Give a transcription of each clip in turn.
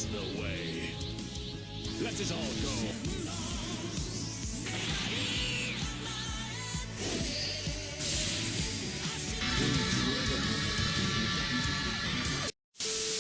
the way. Let us all go.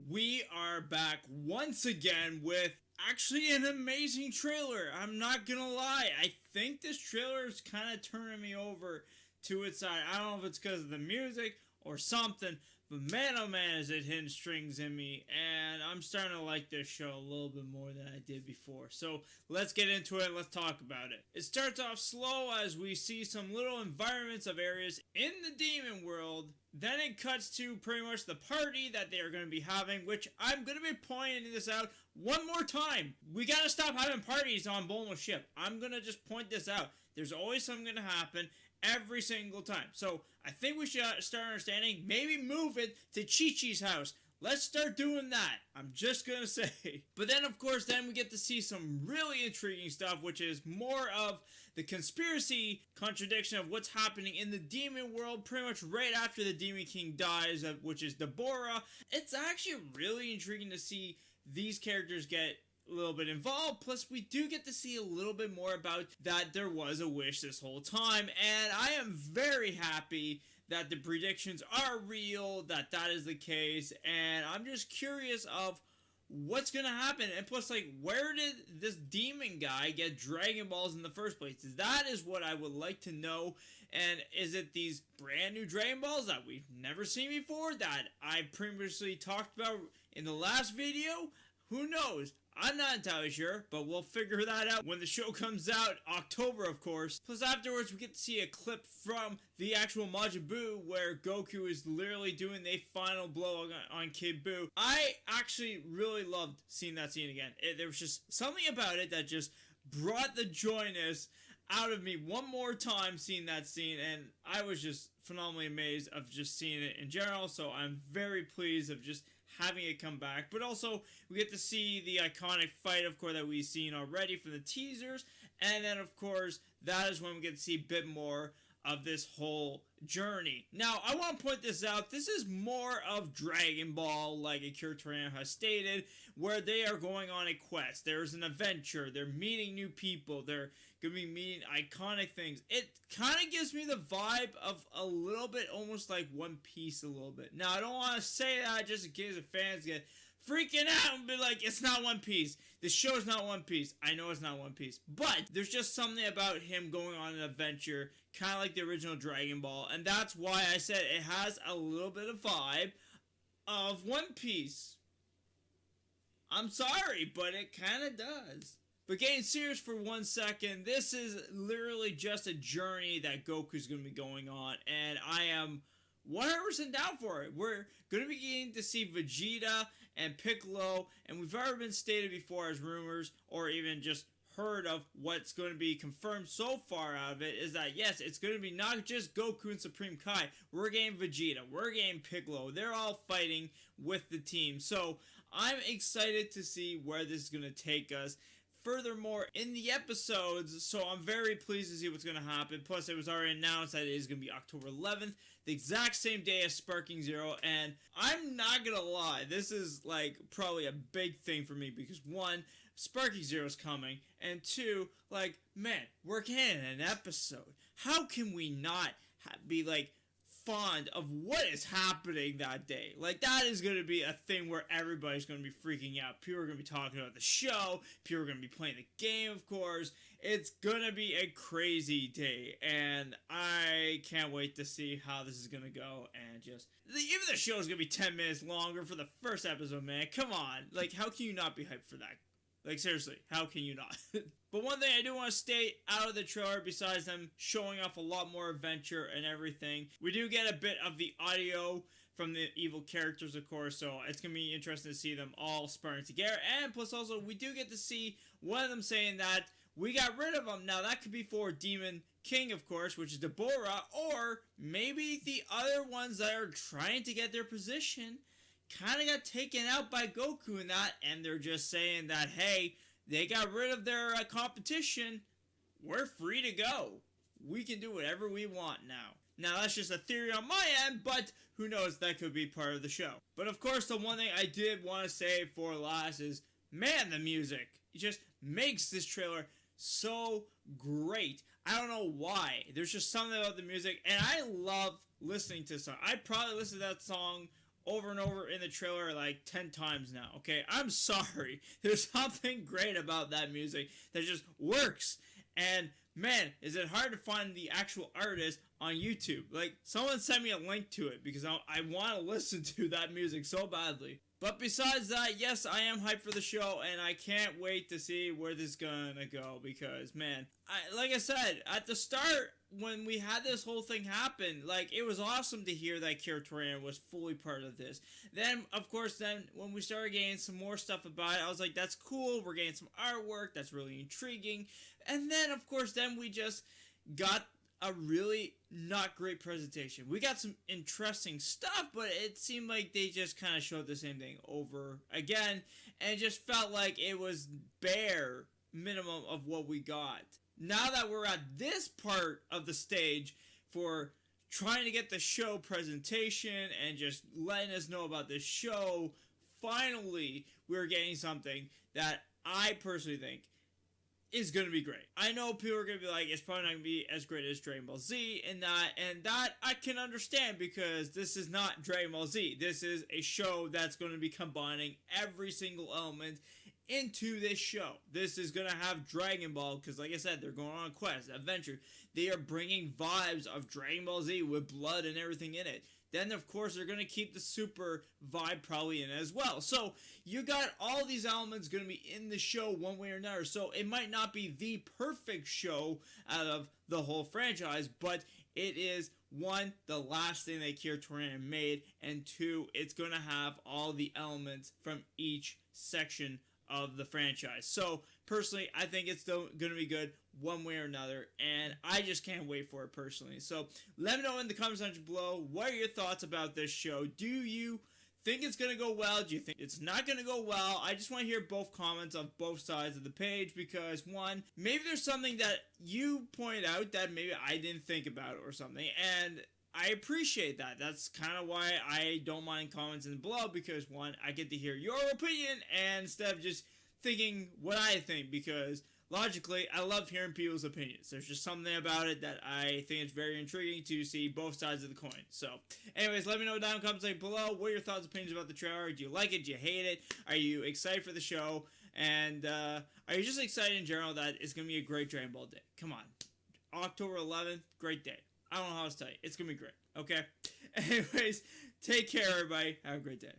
We are back once again with actually an amazing trailer. I'm not gonna lie, I think this trailer is kind of turning me over to its side. I don't know if it's because of the music or something, but man oh man is it hitting strings in me, and I'm starting to like this show a little bit more than I did before. So let's get into it, let's talk about it. It starts off slow as we see some little environments of areas in the demon world. Then it cuts to pretty much the party that they are going to be having, which I'm going to be pointing this out one more time. We got to stop having parties on Bulma's ship. I'm going to just point this out. There's always something going to happen every single time. So I think we should start understanding, maybe move it to Chi-Chi's house. Let's start doing that. I'm just gonna say. But then, of course, then we get to see some really intriguing stuff, which is more of the conspiracy contradiction of what's happening in the demon world pretty much right after the Demon King dies, which is Deborah. It's actually really intriguing to see these characters get a little bit involved. Plus, we do get to see a little bit more about that there was a wish this whole time, and I am very happy that the predictions are real, that is the case, and I'm just curious of what's gonna happen. And plus, like, where did this demon guy get Dragon Balls in the first place? That is what I would like to know. And is it these brand new Dragon Balls that we've never seen before, that I previously talked about in the last video? Who knows? I'm not entirely sure, but we'll figure that out when the show comes out, October, of course. Plus, afterwards, we get to see a clip from the actual Majin Buu, where Goku is literally doing the final blow on Kid Buu. I actually really loved seeing that scene again. There was just something about it that just brought the joyness out of me one more time seeing that scene, and I was just phenomenally amazed of just seeing it in general, so I'm very pleased of just having it come back. But also, we get to see the iconic fight, of course, that we've seen already from the teasers, and then, of course, that is when we get to see a bit more of this whole journey. Now, I want to point this out. This is more of Dragon Ball, like Akira Toriyama has stated, where they are going on a quest. There's an adventure. They're meeting new people. They're going to be meeting iconic things. It kind of gives me the vibe of a little bit almost like One Piece a little bit. Now, I don't want to say that just in case the fans get freaking out and be like, it's not One Piece. The show's not One Piece. I know it's not One Piece. But there's just something about him going on an adventure, kind of like the original Dragon Ball. And that's why I said it has a little bit of vibe of One Piece. I'm sorry, but it kind of does. But getting serious for 1 second, this is literally just a journey that Goku's going to be going on. And I am 100% down for it. We're going to be getting to see Vegeta and Piccolo, and we've already been stated before as rumors, or even just heard of what's going to be confirmed so far out of it, is that yes, it's going to be not just Goku and Supreme Kai. We're getting Vegeta, we're getting Piccolo. They're all fighting with the team. So I'm excited to see where this is going to take us. Furthermore, in the episodes, so I'm very pleased to see what's going to happen. Plus, it was already announced that it is going to be October 11th, the exact same day as Sparking Zero, and I'm not going to lie, this is, like, probably a big thing for me, because, one, Sparking Zero is coming, and two, like, man, we're getting an episode. How can we not be, like, fond of what is happening that day? Like, that is going to be a thing where everybody's going to be freaking out. People are going to be talking about the show. People are going to be playing the game, of course. It's going to be a crazy day, and I can't wait to see how this is going to go. And just, even the show is going to be 10 minutes longer for the first episode, man. Come on. Like, how can you not be hyped for that? Like, seriously, how can you not? But one thing I do want to state out of the trailer, besides them showing off a lot more adventure and everything, we do get a bit of the audio from the evil characters, of course, so it's going to be interesting to see them all sparring together. And plus also, we do get to see one of them saying that we got rid of him. Now, that could be for Demon King, of course, which is Deborah, or maybe the other ones that are trying to get their position kind of got taken out by Goku in that, and they're just saying that, hey, they got rid of their competition. We're free to go. We can do whatever we want now. Now, that's just a theory on my end, but who knows, that could be part of the show. But of course, the one thing I did want to say for last is man, the music just makes this trailer so great. I don't know why. There's just something about the music, and I love listening to the song. I probably listen to that song over and over in the trailer like 10 times now. Okay, I'm sorry. There's something great about that music that just works. And man, is it hard to find the actual artist on YouTube. Like, someone sent me a link to it because I want to listen to that music so badly. But besides that, yes, I am hyped for the show, and I can't wait to see where this is gonna go because, man, like I said, at the start, when we had this whole thing happen, like, it was awesome to hear that Kira Toriyama was fully part of this. Then, of course, when we started getting some more stuff about it, I was like, that's cool, we're getting some artwork, that's really intriguing. And then, of course, then we just got a really not great presentation. We got some interesting stuff, but it seemed like they just kind of showed the same thing over again, and it just felt like it was bare minimum of what we got. Now that we're at this part of the stage for trying to get the show presentation and just letting us know about this show, finally we're getting something that I personally think is going to be great. I know people are going to be like, it's probably not going to be as great as Dragon Ball Z and that I can understand because this is not Dragon Ball Z. This is a show that's going to be combining every single element into this show. This is going to have Dragon Ball because, like I said, they're going on a quest, adventure. They are bringing vibes of Dragon Ball Z with blood and everything in it. Then, of course, they're going to keep the super vibe probably in as well. So, you got all these elements going to be in the show one way or another. So, it might not be the perfect show out of the whole franchise, but it is, one, the last thing that Kira Toriyama made, and two, it's going to have all the elements from each section of the franchise. So, personally, I think it's still going to be good one way or another, and I just can't wait for it personally. So, let me know in the comment section below, what are your thoughts about this show? Do you think it's going to go well? Do you think it's not going to go well? I just want to hear both comments of both sides of the page because, one, maybe there's something that you point out that maybe I didn't think about or something, and I appreciate that. That's kind of why I don't mind comments in below because, one, I get to hear your opinion and instead of just thinking what I think because logically, I love hearing people's opinions. There's just something about it that I think is very intriguing to see both sides of the coin. So, anyways, let me know down in the comments below. What are your thoughts and opinions about the trailer? Do you like it? Do you hate it? Are you excited for the show? And are you just excited in general that it's going to be a great Dragon Ball day? Come on. October 11th, great day. I don't know how else to tell you. It's going to be great. Okay? Anyways, take care, everybody. Have a great day.